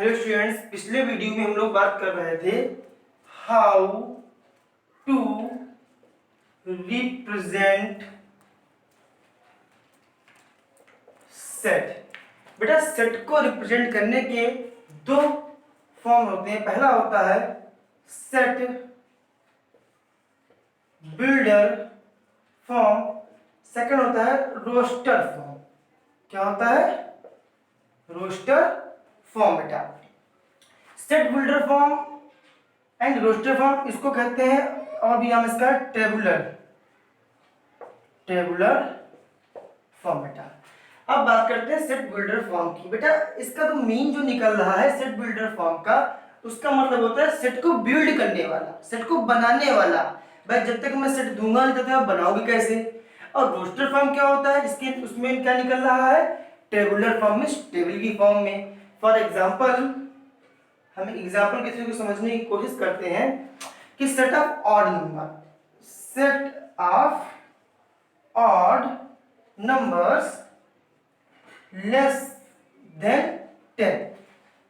Hello students, पिछले video में हम लोग बात कर रहे थे हाउ टू रिप्रेजेंट सेट। बेटा सेट को रिप्रेजेंट करने के दो फॉर्म होते हैं। पहला होता है सेट बिल्डर फॉर्म, सेकंड होता है रोस्टर फॉर्म। क्या होता है? Roster form. बेटा set builder form and roster form इसको कहते हैं, और भी नाम इसका टेबुलर फॉर्म। बेटा अब बात करते हैं सेट बिल्डर फॉर्म की। बेटा इसका तो मीन जो निकल रहा है सेट बिल्डर फॉर्म का, उसका मतलब होता है सेट को बिल्ड करने वाला, सेट को बनाने वाला। भाई जब तक मैं सेट दूंगा नहीं तब तक आप बनाओगे कैसे? और रोस्टर फॉर्म क्या होता है? इसके उसमें क्या निकल रहा है? टेबुलर फॉर्म में, टेबल की फॉर्म में। फॉर एग्जाम्पल हम एग्जाम्पल के थ्रू समझने की कोशिश करते हैं कि set of odd number, set of odd numbers less than 10,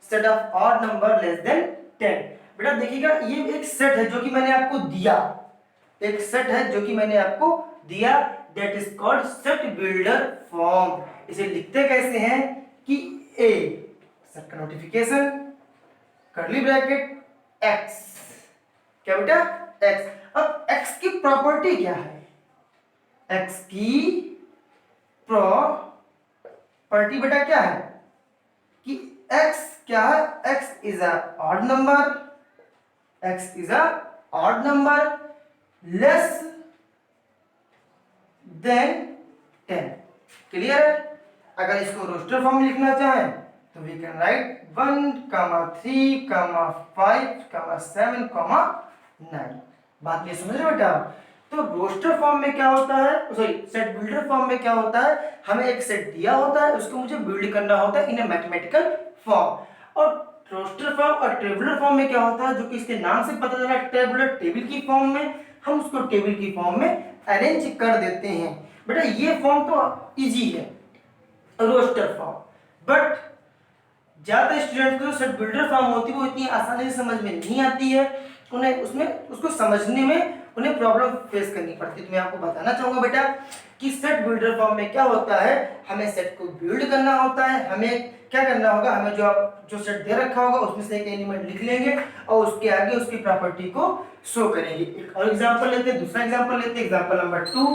set of odd number less than 10। बेटा देखिएगा ये एक सेट है जो कि मैंने आपको दिया, एक सेट है जो कि मैंने आपको दिया, that is called set builder form. इसे लिखते कैसे हैं कि ए सेट का नोटिफिकेशन कर्ली ब्रैकेट एक्स, क्या बेटा? एक्स। अब एक्स की प्रॉपर्टी क्या है? एक्स की प्रॉपर्टी बेटा क्या है कि एक्स क्या है? X is a odd number, x is a odd number less than 10। Clear है? अगर इसको रोस्टर फॉर्म में लिखना चाहें तो वी कैन राइट 1, 3, 5, 7, 9। बात ये समझ रहे हो बेटा? तो रोस्टर फॉर्म में क्या होता है, सॉरी सेट बिल्डर फॉर्म में क्या होता है, हमें एक सेट दिया होता है, उसको मुझे बिल्ड करना होता है इन ए मैथमेटिकल फॉर्म। और रोस्टर फॉर्म और टेबुलर फॉर्म में क्या होता है, जो कि इसके नाम से पता चला टेबुलर, टेबल की फॉर्म में, हम उसको टेबल की फॉर्म में अरेंज कर देते हैं। बेटा ये फॉर्म तो इजी है रोस्टर फॉर्म, बट ज्यादा स्टूडेंट को सेट बिल्डर फॉर्म होती है वो इतनी आसानी से समझ में नहीं आती है, उन्हें उसमें उसको समझने में उन्हें प्रॉब्लम फेस करनी पड़ती है। तो मैं आपको बताना चाहूंगा बेटा कि सेट बिल्डर फॉर्म में क्या होता है, हमें सेट को बिल्ड करना होता है। हमें क्या करना होगा, हमें जो सेट दे रखा होगा उसमें से एक एलिमेंट लिख लेंगे और उसके आगे उसकी प्रॉपर्टी को शो करेंगे। एक और एग्जांपल लेते हैं, दूसरा एग्जांपल लेते हैं, example number 2,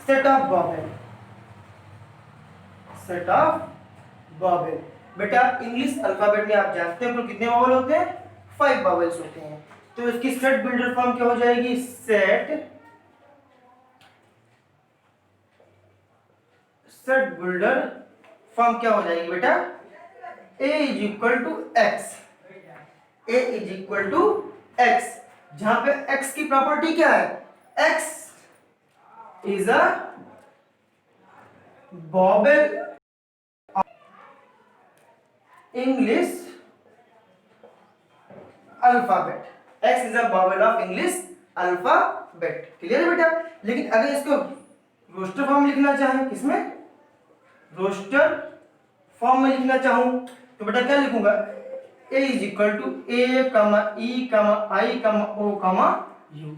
set of vowel. Set of vowel बेटा इंग्लिश अल्फाबेट में आप जानते हैं तो कितने बॉबल होते हैं? 5 बॉबल्स होते हैं। तो इसकी सेट बिल्डर फॉर्म क्या हो जाएगी? सेट बिल्डर फॉर्म क्या हो जाएगी बेटा? a is equal to x, a is equal to x, जहां पे x की प्रॉपर्टी क्या है? x is a vowel English alphabet, x is a vowel of English alphabet. Clear है बेटा? लेकिन अगर इसको रोस्टर फॉर्म लिखना चाहें, किसमें? रोस्टर फॉर्म में लिखना चाहूं तो बेटा क्या लिखूंगा? a इज इक्वल टू ए कमा ई कमा आई कमा ओ कमा यू।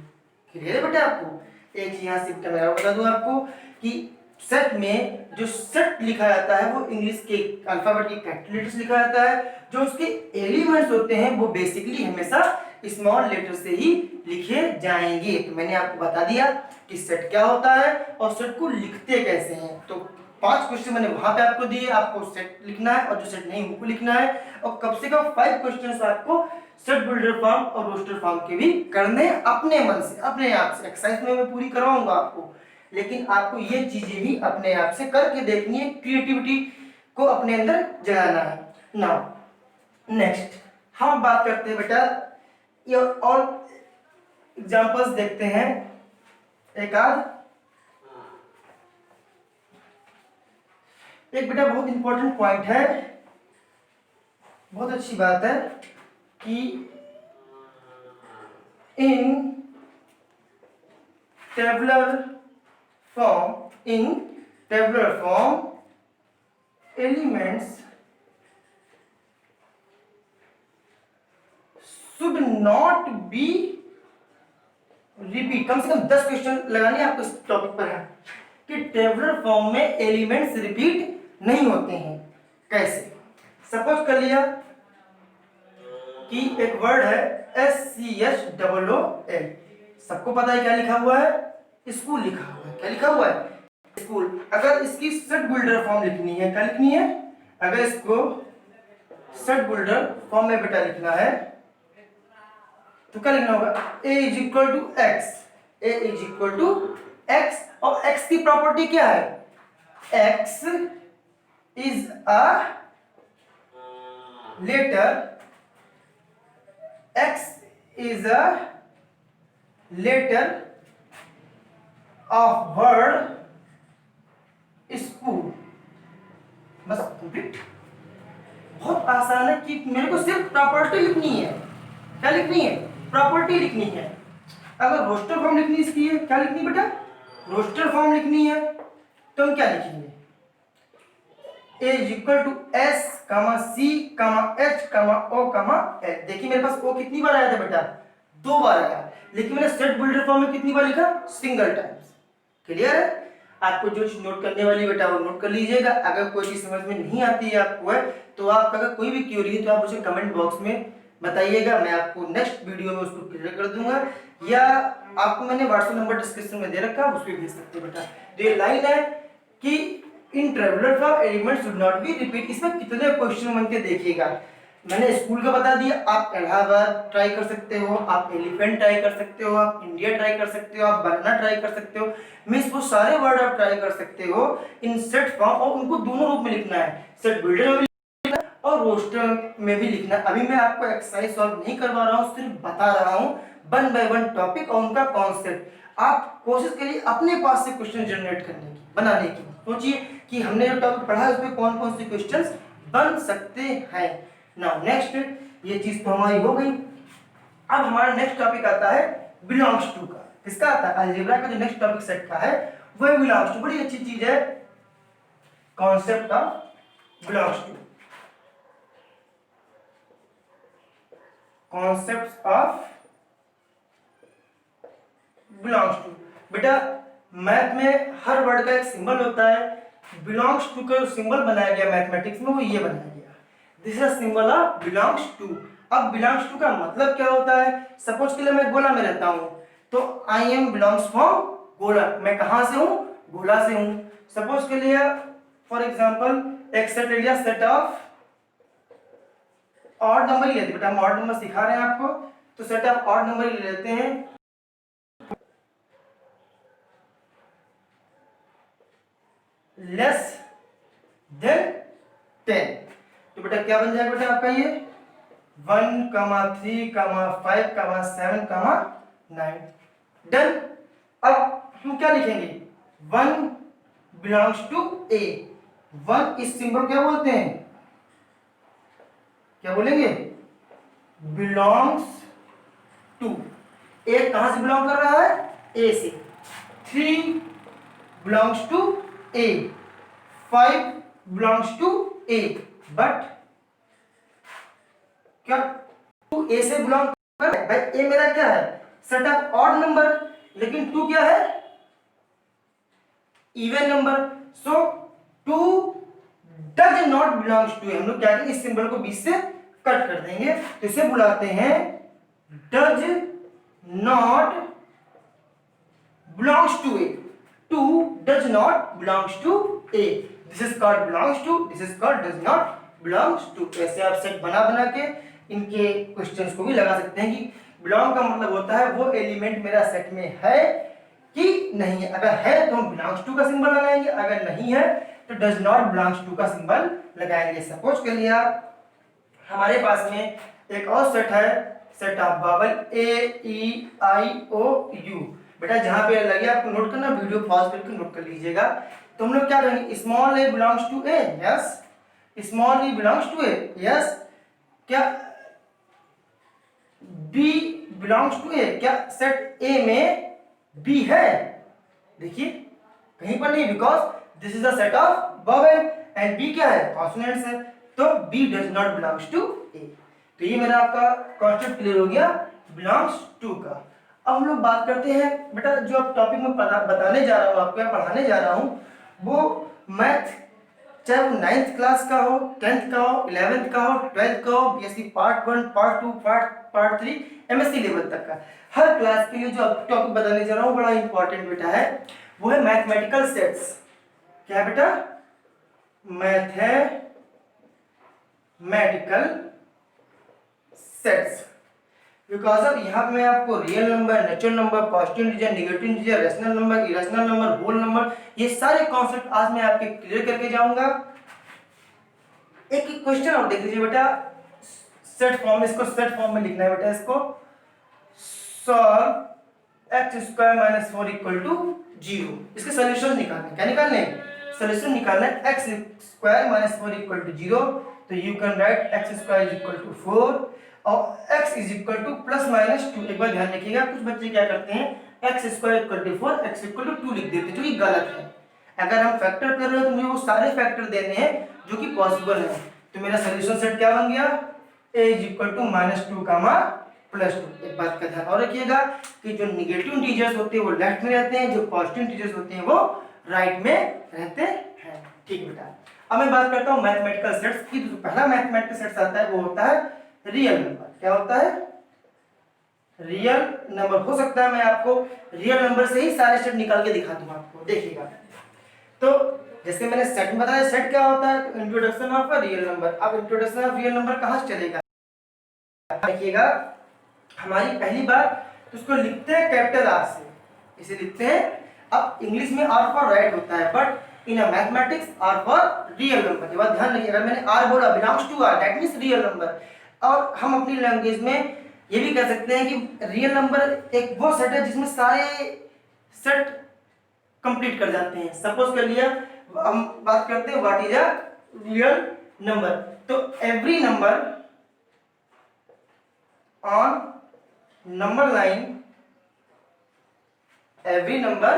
क्लियर है बेटा? आपको एक चीज यहाँ से मैं बता दूं आपको कि सेट में जो सेट लिखा जाता है वो इंग्लिश के अल्फाबेट की कैपिटल लेटर्स लिखा जाता है, जो उसके एलिमेंट्स होते हैं वो बेसिकली हमेशा स्मॉल लेटर से ही लिखे जाएंगे। तो मैंने आपको बता दिया कि सेट क्या होता है और सेट को लिखते कैसे हैं। तो 5 क्वेश्चन मैंने वहां पे आपको दिए, आपको सेट लिखना है और जो सेट नहीं उनको लिखना है, और कम से कम 5 क्वेश्चंस आपको सेट बिल्डर फॉर्म और रोस्टर फॉर्म के भी करने अपने मन से, अपने आप से। एक्सरसाइज में मैं पूरी करवाऊंगा आपको, लेकिन आपको ये चीजें भी अपने आप से करके देखनी है, क्रिएटिविटी को अपने अंदर जगाना है। नाउ नेक्स्ट हम बात करते हैं बेटा, ये और एग्जांपल्स देखते हैं एक आध। एक बेटा बहुत इंपॉर्टेंट पॉइंट है, बहुत अच्छी बात है कि in tabular form elements not be repeat. कम से कम 10 क्वेश्चन लगाने आपको इस टॉपिक पर है कि टेबुलर फॉर्म में एलिमेंट्स रिपीट नहीं होते हैं। कैसे? सपोज कर लिया कि एक वर्ड है SCHOOL, सबको पता है क्या लिखा हुआ है? स्कूल लिखा हुआ है। क्या लिखा हुआ है? स्कूल। अगर इसकी सेट बिल्डर फॉर्म लिखनी है, क्या लिखनी है? अगर इसको सेट बिल्डर फॉर्म में बेटा लिखना है तो क्या लिखना होगा? A is equal to x, A is equal to x. और x की प्रॉपर्टी क्या है? x is a letter, x is a letter of word school। बस कंप्लीट। बहुत आसान है कि मेरे को सिर्फ प्रॉपर्टी लिखनी है। क्या लिखनी है? प्रॉपर्टी लिखनी है। अगर रोस्टर फॉर्म लिखनी इसकी है, क्या लिखनी बेटा? रोस्टर फॉर्म लिखनी है तो हम क्या लिखेंगे? A is equal to S, C, H, O, L। देखिए मेरे पास O कितनी बार आया था बेटा? 2 बार आया, लेकिन मैंने सेट बिल्डर फॉर्म में कितनी बार लिखा? Single times. क्लियर है? आपको जो चीज नोट करने वाली बेटा वो नोट कर लीजिएगा। अगर कोई चीज समझ में नहीं आती है आपको है तो आप अगर कोई भी क्वेरी है तो आप मुझे कमेंट बॉक्स में बताइएगा, मैं आपको नेक्स्ट वीडियो में उसको क्लियर कर दूंगा, या आपको मैंने व्हाट्सएप नंबर डिस्क्रिप्शन में दे रखा है, उस पर भेज सकते हैं बेटा। तो ये लाइन है कि in tabular form elements should not be repeat. इसमें कितने क्वेश्चन बनते देखिएगा। मैंने स्कूल का बता दिया, आप इलाहाबाद ट्राई कर सकते हो, आप एलिफेंट ट्राई कर सकते हो, आप इंडिया ट्राई कर सकते हो, आप बनाना ट्राई कर सकते हो। मींस वो सारे वर्ड आप ट्राई कर सकते हो इन सेट फॉर्म, और उनको दोनों रूप में लिखना है, सेट बिल्डर में भी लिखना है और रोस्टर में भी लिखना है। अभी मैं आपको एक्सरसाइज सॉल्व नहीं करवा रहा हूँ, सिर्फ बता रहा हूँ 1 बाय 1 टॉपिक और उनका कॉन्सेप्ट। आप कोशिश करिए अपने पास से क्वेश्चन जनरेट करने की, बनाने की। सोचिए कि हमने जो टॉपिक पढ़ा है उसमें कौन कौन से क्वेश्चंस बन सकते हैं। नाउ नेक्स्ट, ये चीज तो हमारी हो गई। अब हमारा नेक्स्ट टॉपिक आता है बिलोंग्स टू का। किसका आता है? अलजेब्रा का जो नेक्स्ट टॉपिक सेट का है वो बिलोंग्स टू। बड़ी अच्छी चीज है concept of belongs to. Concept of belongs to. बेटा मैथ में हर वर्ड का एक सिंबल होता है, बिलोंग्स टू का सिंबल बनाया गया मैथमेटिक्स में वो ये बनाया गया, this is symbol of belongs to. अब बिलोंग्स टू का मतलब क्या होता है? सपोज के लिए मैं गोला में रहता हूं तो आई एम बिलोंग्स फ्रॉम गोला। मैं कहां से हूं? गोला से हूं। सपोज के लिए फॉर एग्जांपल एक सेट ले लिया, सेट ऑफ ऑड नंबर ही लेते, बेटा हम ऑड नंबर सिखा रहे हैं आपको, तो सेट ऑफ ऑड नंबर ही ले लेते हैं। लेस देन 10, तो बेटा क्या बन जाएगा बेटा आपका ये 1, 3, 5, 7, 9। डन। अब हम क्या लिखेंगे? 1 बिलोंग्स टू ए। 1 इस सिंबल क्या बोलते हैं? क्या बोलेंगे? Belongs to. ए कहां से बिलोंग कर रहा है? ए से। 3 belongs to A, 5 belongs to A, but क्या 2 ए से बिलोंग कर? भाई ए मेरा क्या है? सेट ऑफ ऑड नंबर, लेकिन 2 क्या है? Even number. So 2 does not belongs to A. हम लोग क्या करेंगे? इस सिंबल को बीच से कट कर देंगे, तो इसे बुलाते हैं does not belongs to A. 2 does not belongs to A. This is called belongs to, this is called does not belongs to। ऐसे आप सेट बना बना के इनके क्वेश्चंस को भी लगा सकते हैं कि बिलोंग का मतलब होता है वो एलिमेंट मेरा सेट में है कि नहीं है। अगर है तो हम बिलोंग्स टू का सिंबल लगाएंगे, अगर नहीं है तो डज नॉट बिलोंग्स टू का सिंबल लगाएंगे। सपोज कर लिया हमारे पास में एक और सेट है, सेट ऑफ बावल AEIOU। बेटा जहां पे लगे आपको नोट करना, वीडियो पॉज करके नोट कर लीजिएगा। तो हम लोग क्या करेंगे? Small a belongs to A, yes. Small e belongs to A, yes. क्या बी बिलोंग्स टू ए? क्या सेट ए में बी है? देखिए कहीं पर नहीं, because this is the set of vowel and B क्या है? कॉन्सोनेंट्स है, तो B does not belongs to A. तो ये मेरा आपका कॉन्सेप्ट क्लियर हो गया बिलोंग्स टू का। अब हम लोग बात करते हैं बेटा, जो अब टॉपिक में बताने जा रहा हूँ आपको या पढ़ाने जा रहा हूँ, वो मैथ, चाहे वो 9th क्लास का हो, 10th का हो, 11th का हो, 12th का हो, BSc part 1, part 2, part 3, MSc level तक का, हर क्लास के लिए जो टॉपिक बताने जा रहा हूँ बड़ा इंपॉर्टेंट बेटा है, वो है मैथमेटिकल सेट्स। क्या है बेटा? Mathematical sets. बिकॉज अब यहाँ पे मैं आपको real number, natural number, positive integer, negative integer, rational number, irrational number, whole number, ये सारे कॉन्सेप्ट आज मैं आपके क्लियर करके जाऊंगा। एक क्वेश्चन और देख लीजिए बेटा, सेट फॉर्म, इसको सेट फॉर्म में लिखना है बेटा, इसको solve x square minus 4 equal to 0। इसके सॉल्यूशन निकालने, क्या निकालने? सॉल्यूशन निकालना है x square minus 4 equal to 0। तो you can write x square is equal to 4 और x is equal to plus minus 2। एक बार ध्यान रखिएगा, कुछ बच्चे क्या करते हैं, x square equal to 4, x equal to 2 लिख देते हैं, जो कि गलत है। अगर हम फैक्टर कर रहे हो तो मुझे वो सारे फैक्टर देने हैं जो कि पॉसिबल है। तो मेरा सॉल्यूशन सेट क्या बन गया? a इज इक्वल टू -2 कामा +2। एक बात का ध्यान और रखिएगा कि जो नेगेटिव इंटीजर्स होते हैं वो लेफ्ट में रहते हैं, जो पॉजिटिव इंटीजर्स होते हैं वो राइट में रहते हैं। ठीक बेटा, अब मैं बात करता हूँ मैथमेटिकल सेट्स की। जो पहला मैथमेटिकल सेट्स आता है वो होता है रियल नंबर। क्या होता है? Real number. हो सकता है मैं आपको रियल नंबर से ही सारे सेट निकाल के दिखा दूं आपको, देखिएगा। तो जैसे मैंने सेट में बताया, सेट क्या होता है? तो introduction of a real number. अब इंट्रोडक्शन ऑफ रियल नंबर कहां से चलेगा? देखिएगा, हमारी पहली बार तो उसको लिखते हैं कैपिटल आर से, इसे लिखते हैं। अब इंग्लिश में आर फॉर राइट होता है, but in a mathematics R for real number. ये बात ध्यान रखिए, अगर मैंने आर बोला belongs to R, that means real number. और हम अपनी लैंग्वेज में ये भी कह सकते हैं कि रियल नंबर एक वो सेट है जिसमें सारे सेट कंप्लीट कर जाते हैं। सपोज कर लिया, हम बात करते हैं what is a real number. तो every number on number line, every number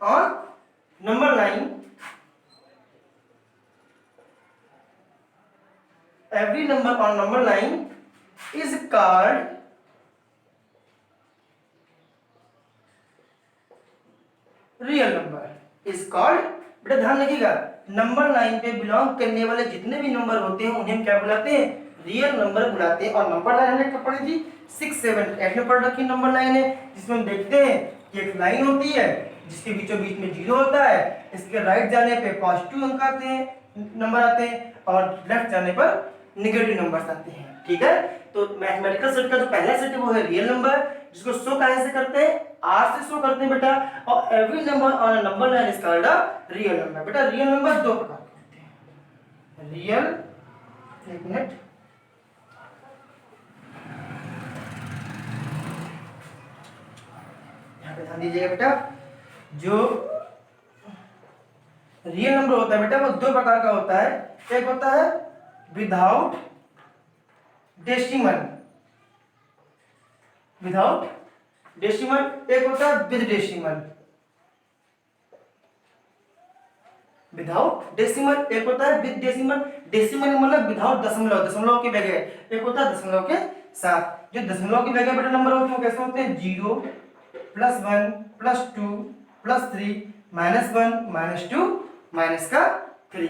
on number line, every number on number line is called real number, is called। बेटा ध्यान रखिएगा, नंबर लाइन पे बिलोंग करने वाले जितने भी नंबर होते हैं उन्हें हम क्या बुलाते हैं? रियल नंबर बुलाते हैं। और नंबर लाइन हमने कब पढ़ी थी? 6, 7, 8 में पढ़ रखी नंबर लाइन है, जिसमें हम देखते हैं कि एक लाइन होती है जिसके बीचों बीच में 0 होता है, इसके राइट जाने पे पॉजिटिव अंक आते हैं, नंबर आते हैं, और लेफ्ट जाने पर नेगेटिव नंबर्स आते हैं। ठीक है, तो मैथमेटिकल सेट का जो पहला सेट है वो है रियल नंबर, जिसको शो कहां से करते हैं? आर से शो करते हैं बेटा। और every number on a number line is called a real number. बेटा रियल नंबर दो प्रकार के होते हैं। रियल, एक मिनट, यहाँ पे ध्यान दीजिएगा बेटा, जो रियल नंबर होता है बेटा वो दो प्रकार का होता है। एक होता है विदाउट डेसिमल, विदाउट डेसिमल, एक होता है विद डेसिमल। विदाउट डेसिमल एक होता है विद डेसिमल। डेसिमल मतलब विदाउट दशमलव, दशमलव के बगैर। एक होता है दशमलव के साथ। जो दशमलव के बगैर बेटा नंबर होते हैं वो कैसे होते हैं? 0 +1 +2 +3 -1 -2 -3।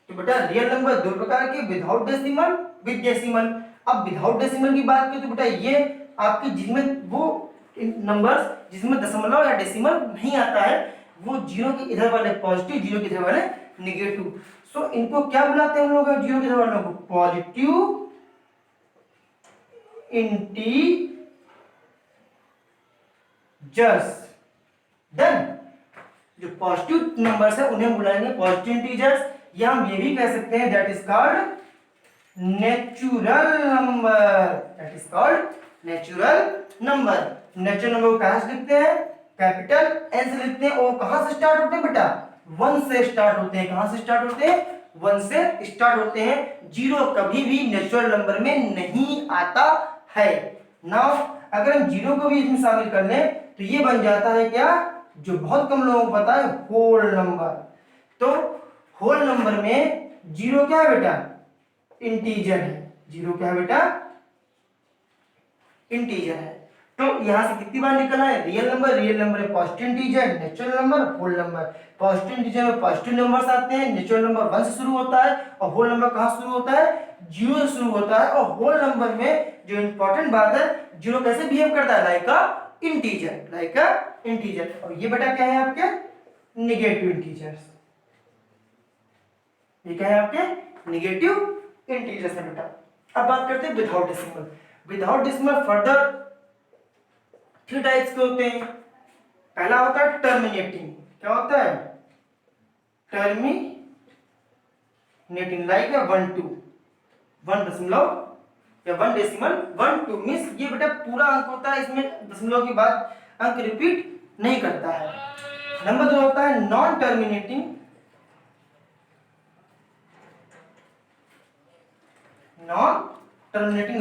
तो बेटा रियल नंबर दो प्रकार के, विदाउट डेसिमल, विद डेसिमल। अब विदाउट डेसिमल की बात करें तो बेटा ये आपकी जिसमें वो नंबर्स जिसमें दशमलव या डेसिमल नहीं आता है, वो 0 के इधर वाले पॉजिटिव, 0 के इधर वाले नेगेटिव। सो इनको क्या बुलाते हैं हम लोग? 0 के इधर वालों को पॉजिटिव इंटीजर्स। डन। जो पॉजिटिव नंबर्स है उन्हें बुलाएंगे पॉजिटिव इंटीजर्स, या हम ये भी कह सकते हैं that is called natural number. That is called natural number. Natural number को कहां से लिखते हैं? कैपिटल एन से लिखते हैं। और कहां से स्टार्ट होते हैं बेटा? 1 से स्टार्ट होते हैं। कहां से स्टार्ट होते हैं? 1 से स्टार्ट होते हैं। 0 कभी भी नेचुरल नंबर में नहीं आता है। नाउ अगर हम 0 को भी इसमें शामिल कर लें तो ये बन जाता है क्या, जो बहुत कम लोगों को पता है, होल नंबर। तो होल नंबर में 0 क्या है बेटा? इंटीजर है। 0 क्या है बेटा? इंटीजर है। तो यहाँ से कितनी बार निकला है, रियल नंबर है positive integer, natural number, whole number. Positive integer में पॉजिटिव नंबर्स आते हैं, नेचुरल नंबर 1 से शुरू होता है और होल नंबर कहाँ शुरू होता है, 0 से शुरू होता है। और होल नंबर में जो इंपॉर्टेंट बात है, 0 कैसे बिहेव करता है, लाइक अ इंटीजर। और ये बेटा क्या है आपके, निगेटिव इंटीजर्स। ये क्या है आपके, निगेटिव इंटीजर्स है बेटा। अब बात करते हैं without decimal. Without decimal further 3 types के होते हैं। पहला होता है टर्मिनेटिंग। क्या होता है, टर्मिनेटिंग, लाइक 1 2 1 दशमलव या 1 डेसिमल 1 2 मीन्स ये बेटा पूरा अंक होता है, इसमें दशमलव के बाद अंक रिपीट नहीं करता है। नंबर 2 होता है non terminating,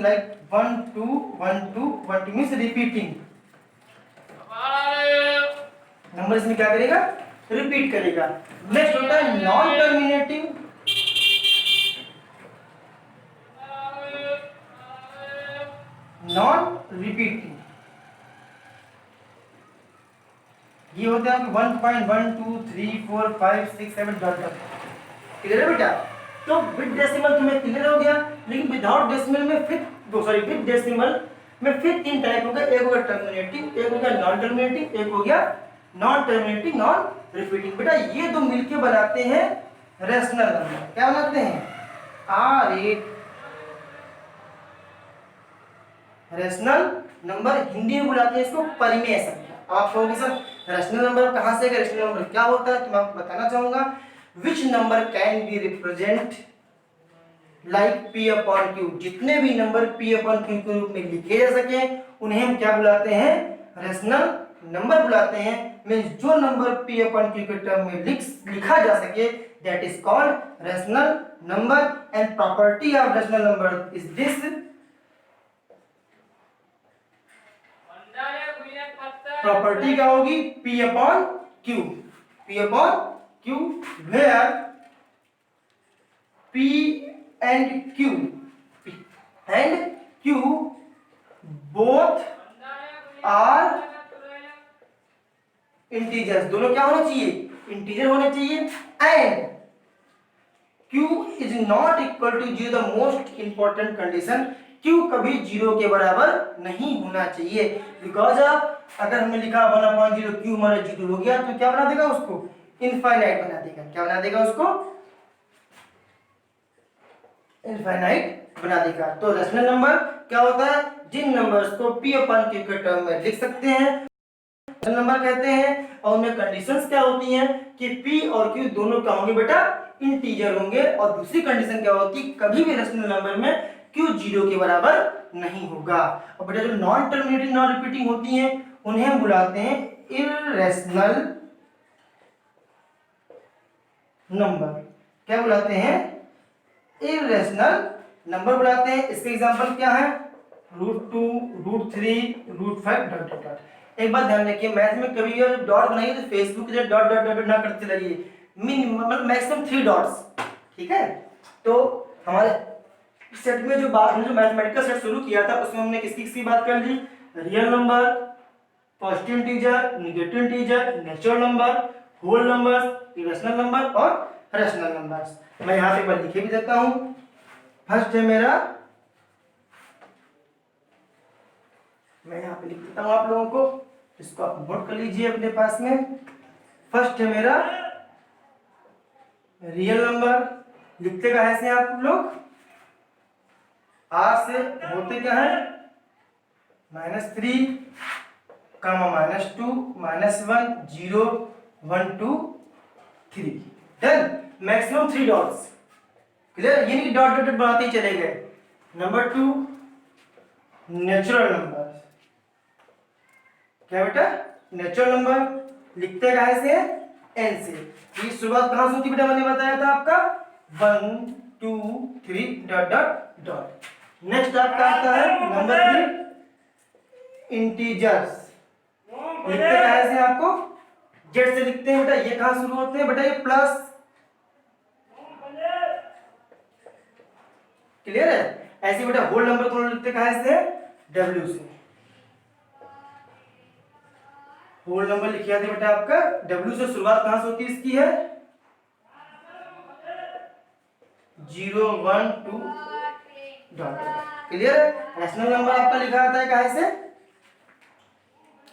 like 1 2 1 2 1 2 means repeating. Number इसमें क्या करेगा, रिपीट करेगा। नेक्स्ट होता है नॉन टर्मिनेटिंग, नॉन रिपीटिंग। ये होते हैं 1.1 2 3 4 5 6 7 डॉट डॉट। क्लियर है बेटा। तो विद डेसिमल तुम्हें क्लियर हो गया, लेकिन विदाउट डेसिमल में विद डेसिमल में फिर 3 टाइप हो गए। एक हो गया टर्मिनेटिंग, एक हो गया नॉन टर्मिनेटिंग, एक हो गया नॉन टर्मिनेटिंग नॉन रिपीटिंग। बेटा ये दो मिलके बनाते हैं रेशनल नंबर। क्या बनाते हैं, रेशनल नंबर। हिंदी में बुलाते हैं इसको परिमेय संख्या। आप कहोगे सर रेशनल नंबर कहाँ से, रेशनल नंबर क्या होता है, तो मैं आपको बताना चाहूंगा। Which number can be represent like P upon Q। जितने भी नंबर P अपॉन Q के रूप में लिखे जा सके उन्हें हम क्या बुलाते हैं, रेशनल नंबर बुलाते हैं। मीन्स जो नंबर P अपॉन Q के टर्म में लिखा जा सके, that is called rational number. And property of rational number is this. Property क्या होगी, P upon Q, where P and Q both are integers. दोनों क्या होने चाहिए, इंटीजर होने चाहिए। And Q is not equal to 0, the most important condition. Q कभी 0 के बराबर नहीं होना चाहिए। बिकॉज ऑफ अगर हमने लिखा 1/0 Q हमारा 0 हो गया तो क्या बना देगा उसको, इनफाइनाइट बना देगा। क्या बना देगा उसको, इनफाइनाइट बना देगा। तो रेशनल नंबर क्या होता है, जिन नंबर्स को P अपॉन Q के टर्म में लिख सकते हैं रेशनल नंबर कहते हैं। और उनमें कंडीशंस क्या होती हैं कि P और Q दोनों क्या होंगे बेटा, इंटीजर होंगे। और दूसरी कंडीशन क्या होती है, कभी भी रेशनल नंबर में Q 0 के बराबर नहीं होगा। और बेटा जो नॉन टर्मिनेटिंग नॉन रिपीटिंग होती हैं उन्हें हम बुलाते हैं इररेशनल नंबर। क्या बुलाते हैं, इररेशनल नंबर बुलाते हैं। इसके एग्जांपल क्या है, √2 √3 √5 डॉट डॉट डॉट। एक बात ध्यान रखिए, मैथ में कभी भी डॉट बनाइए तो फेसबुक के डॉट डॉट डॉट ना करते रहिए, मिनिमम मैक्सिमम 3 डॉट्स। ठीक है। तो हमारे सेट में जो मैथमेटिकल सेट शुरू किया था उसमें हमने किसकी किसकी बात कर ली, real number, positive integer, negative integer, natural number, whole number, irrational number और रेशनल नंबर्स। मैं यहाँ पे एक बार लिखे भी देता हूँ। फर्स्ट है मेरा, मैं यहाँ पे लिख देता हूँ आप लोगों को, इसको आप नोट कर लीजिए अपने पास में। फर्स्ट है मेरा रियल नंबर। लिखते क्या है आप लोग, R से होते क्या है, -3, -2, -1 0 1 2 3। डन। Maximum 3 dots. क्लियर, ये नहीं डॉट डॉट बनाते ही चले गए। Number 2 natural number. क्या बेटा, नेचुरल नंबर लिखते कहां से, n से। ये शुरुआत कहां से होती बेटा, मैंने बताया था आपका 1 2 3 डॉट डॉट डॉट। नेक्स्ट आपका आता है नंबर 3 इंटीजर्स। लिखते कहां से आपको, जेड से लिखते हैं बेटा। ये कहां शुरू होते हैं बेटा, ये प्लस। क्लियर है। ऐसे बेटा होल नंबर को लिखते कहां से, W से। होल नंबर लिखिए थे बेटा आपका W से शुरुआत कहां से होती है इसकी है 0 1 2 डॉट। क्लियर है। रैशनल नंबर आपका लिखा आता है कहां से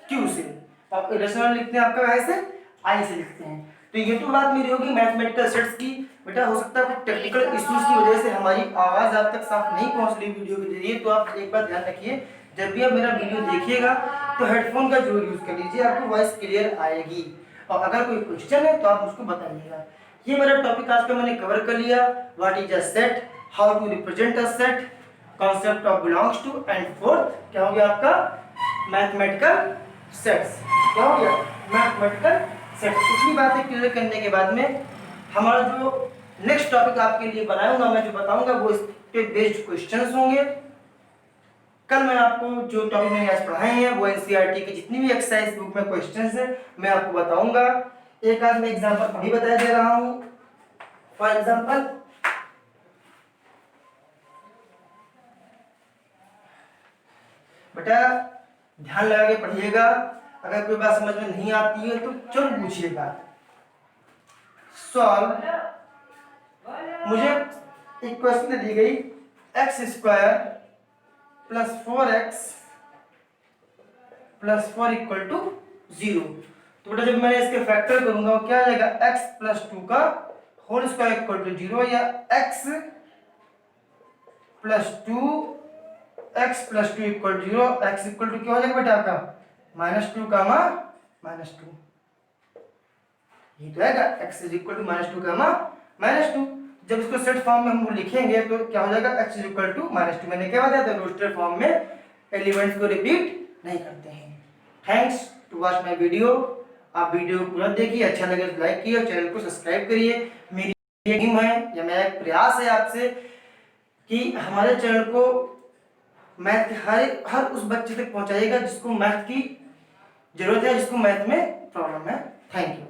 Q से। आप रैशनल लिखते हैं आपका कहां से I से लिखते हैं। तो ये तो बात मेरी होगी मैथमेटिकल सेट्स की। बेटा हो सकता है कुछ टेक्निकल इश्यूज की वजह से हमारी आवाज आप तक साफ नहीं पहुंच रही वीडियो के जरिए, तो आप एक बात ध्यान रखिए, जब भी आप मेरा वीडियो देखिएगा तो हेडफोन का जरूर यूज कर लीजिए, आपको वॉइस क्लियर आएगी। और अगर कोई क्वेश्चन है तो आप उसको बताइएगा। ये मेरा टॉपिक आज का मैंने कवर कर लिया। What is a set, how to represent a set, concept of belongs to, and fourth क्या हो गया आपका मैथमेटिकल सेट्स। क्या हो गया मैथमेटिकल सेट्स। इतनी बातें क्लियर करने के बाद में हमारा जो नेक्स्ट टॉपिक आपके लिए बनाऊंगा, मैं जो बताऊंगा वो इस पे बेस्ड क्वेश्चंस होंगे। कल मैं आपको जो टॉपिक मैंने आज पढ़ाए हैं वो एनसीईआरटी की जितनी भी एक्सरसाइज बुक में क्वेश्चंस हैं मैं आपको बताऊंगा। एक आध मैं एग्जांपल अभी बता दे रहा हूं। फॉर एग्जांपल बेटा ध्यान लगा के पढ़िएगा, अगर कोई बात समझ में नहीं आती है तो जरूर पूछिएगा। सॉल्व, मुझे एक क्वेश्चन दी गई x² plus 4x plus 4 equal to 0। तो बेटा जब मैंने इसके फैक्टर करूंगा वो क्या आ जाएगा x प्लस 2 का होल स्क्वायर इक्वल टू 0, या x plus 2 x plus 2 equal to 0। x equal to क्या हो जाएगा बेटा आपका -2 कामा -2, ये तो आएगा x इज इक्वल टू -2 कामा -2। जब इसको सेट फॉर्म में हम लिखेंगे तो क्या हो जाएगा x इज इक्वल टू -2। मैंने क्या बताया था रोस्टर फॉर्म में एलिमेंट्स को रिपीट नहीं करते हैं। Thanks to watch my video. आप वीडियो को पूरा देखिए, अच्छा लगे तो लाइक कीजिए और चैनल को सब्सक्राइब करिए। मेरी एम है या मेरा एक प्रयास है आपसे कि हमारे चैनल को मैथ हर उस बच्चे तक पहुंचाइएगा जिसको मैथ की जरूरत है, जिसको मैथ में प्रॉब्लम है। Thank you.